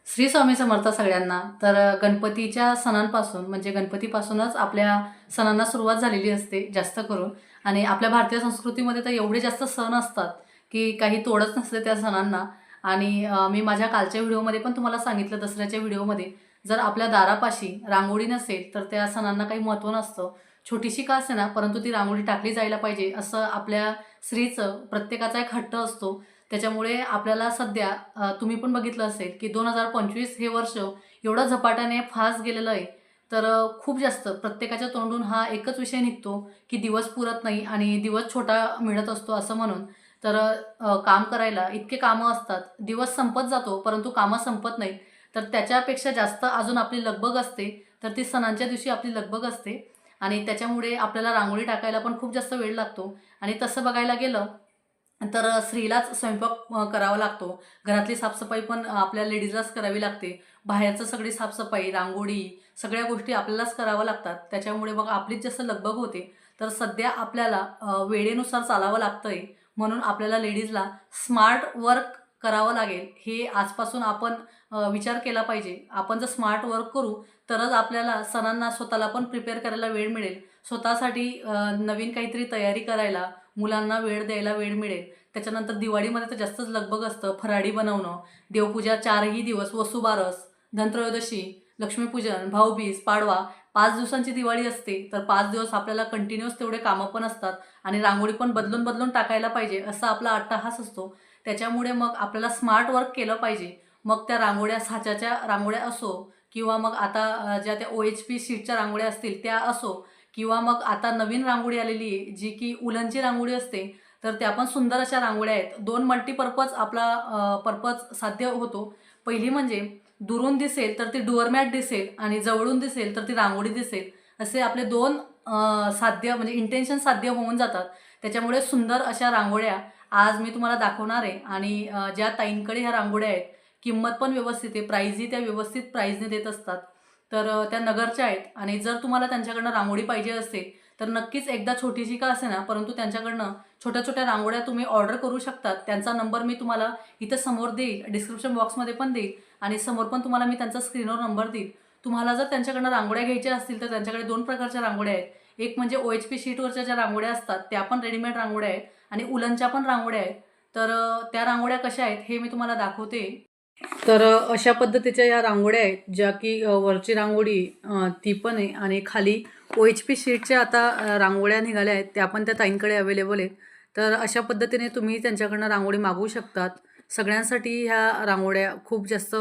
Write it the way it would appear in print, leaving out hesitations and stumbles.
श्री स्वामी समर्थ सगळ्यांना. तर गणपतीच्या सणांपासून म्हणजे गणपतीपासूनच आपल्या सणांना सुरुवात झालेली असते जास्त करून. आणि आपल्या भारतीय संस्कृतीमध्ये तर एवढे जास्त सण असतात की काही तोडच नसते त्या सणांना. आणि मी माझ्या कालच्या व्हिडिओमध्ये पण तुम्हाला सांगितलं, दसऱ्याच्या व्हिडिओमध्ये, जर आपल्या दारापाशी रांगोळी नसेल तर त्या सणांना काही महत्त्व नसतं. छोटीशी का असे ना, परंतु ती रांगोळी टाकली जायला पाहिजे असं आपल्या स्त्रीचं प्रत्येकाचा एक हट्ट असतो. त्याच्यामुळे आपल्याला सध्या तुम्ही पण बघितलं असेल की 2025 हे वर्ष एवढं झपाट्याने फास्ट गेलेलं आहे. तर खूप जास्त प्रत्येकाच्या तोंडून हा एकच विषय निघतो की दिवस पुरत नाही आणि दिवस छोटा मिळत असतो असं म्हणून. तर काम करायला इतके कामं असतात, दिवस संपत जातो परंतु कामं संपत नाही. तर त्याच्यापेक्षा जास्त अजून आपली लगबग असते, तर ती सणांच्या दिवशी आपली लगबग असते. आणि त्याच्यामुळे आपल्याला रांगोळी टाकायला पण खूप जास्त वेळ लागतो. आणि तसं बघायला गेलं तर स्त्रीलाच स्वयंपाक करावा लागतो. घरातली साफसफाई पण आपल्या लेडीजलाच करावी लागते. बाहेरचं सगळी साफसफाई, रांगोळी, सगळ्या गोष्टी आपल्यालाच कराव्या लागतात. त्याच्यामुळे मग आपलीच जास्त लगबग होते. तर सध्या आपल्याला वेळेनुसार चालावं लागतंय. म्हणून आपल्याला लेडीजला स्मार्ट वर्क करावं लागेल. हे आजपासून आपण विचार केला पाहिजे. आपण जर स्मार्ट वर्क करू तरच आपल्याला सणांना स्वतःला पण प्रिपेअर करायला वेळ मिळेल. स्वतःसाठी नवीन काहीतरी तयारी करायला, मुलांना वेळ द्यायला वेळ मिळेल. त्याच्यानंतर दिवाळीमध्ये तर जास्तच लगबग असतं. फराळी बनवणं, देवपूजा 4ही दिवस, वसुबारस, धनत्रयोदशी, लक्ष्मीपूजन, भाऊबीज, पाडवा, 5 दिवसांची दिवाळी असते. तर 5 दिवस आपल्याला कंटिन्युअस तेवढे कामं पण असतात. आणि रांगोळी पण बदलून बदलून टाकायला पाहिजे असा आपला अट्टाहास असतो. त्याच्यामुळे मग आपल्याला स्मार्ट वर्क केलं पाहिजे. मग त्या रांगोळ्या साच्याच्या रांगोळ्या असो, किंवा मग आता ज्या त्या OHP शीटच्या रांगोळ्या असतील त्या असो, किंवा मग आता नवीन रांगोळी आलेली आहे जी की उलनची रांगोळी असते. तर त्या पण सुंदर अशा रांगोळ्या आहेत. 2 मल्टीपर्पज आपला पर्पज साध्य होतो. पहिली म्हणजे दुरून दिसेल तर ती डोअरमॅट दिसेल आणि जवळून दिसेल तर ती रांगोळी दिसेल. असे आपले 2 साध्य म्हणजे इंटेन्शन साध्य होऊन जातात. त्याच्यामुळे सुंदर अशा रांगोळ्या आज मी तुम्हाला दाखवणार आहे. आणि ज्या ताईंकडे ह्या रांगोळ्या आहेत, किंमत पण व्यवस्थित आहे, प्राईजही त्या व्यवस्थित प्राईजने देत असतात. तर त्या नगरच्या आहेत. आणि जर तुम्हाला त्यांच्याकडनं रांगोळी पाहिजे असेल तर नक्कीच एकदा छोटीशी का असेना परंतु त्यांच्याकडनं छोट्या छोट्या रांगोळ्या तुम्ही ऑर्डर करू शकतात. त्यांचा नंबर मी तुम्हाला इथं समोर देईल, डिस्क्रिप्शन बॉक्समध्ये पण देईल, आणि समोर पण तुम्हाला मी त्यांचा स्क्रीनवर नंबर देईल. तुम्हाला जर त्यांच्याकडनं रांगोळ्या घ्यायच्या असतील तर त्यांच्याकडे 2 प्रकारच्या रांगोळ्या आहेत. एक म्हणजे OHP शीटवरच्या ज्या रांगोळ्या असतात त्या पण रेडीमेड रांगोळ्या आहेत, आणि उलनच्या पण रांगोळ्या आहेत. तर त्या रांगोळ्या कशा आहेत हे मी तुम्हाला दाखवते. तर अशा पद्धतीच्या या रांगोळ्या आहेत, ज्या की वरची रांगोळी ती पण आहे, आणि खाली OHP शीटच्या आता रांगोळ्या निघाल्या आहेत, त्या पण त्या ताईंकडे अवेलेबल आहेत. तर अशा पद्धतीने तुम्ही त्यांच्याकडनं रांगोळी मागवू शकतात. सगळ्यांसाठी ह्या रांगोळ्या खूप जास्त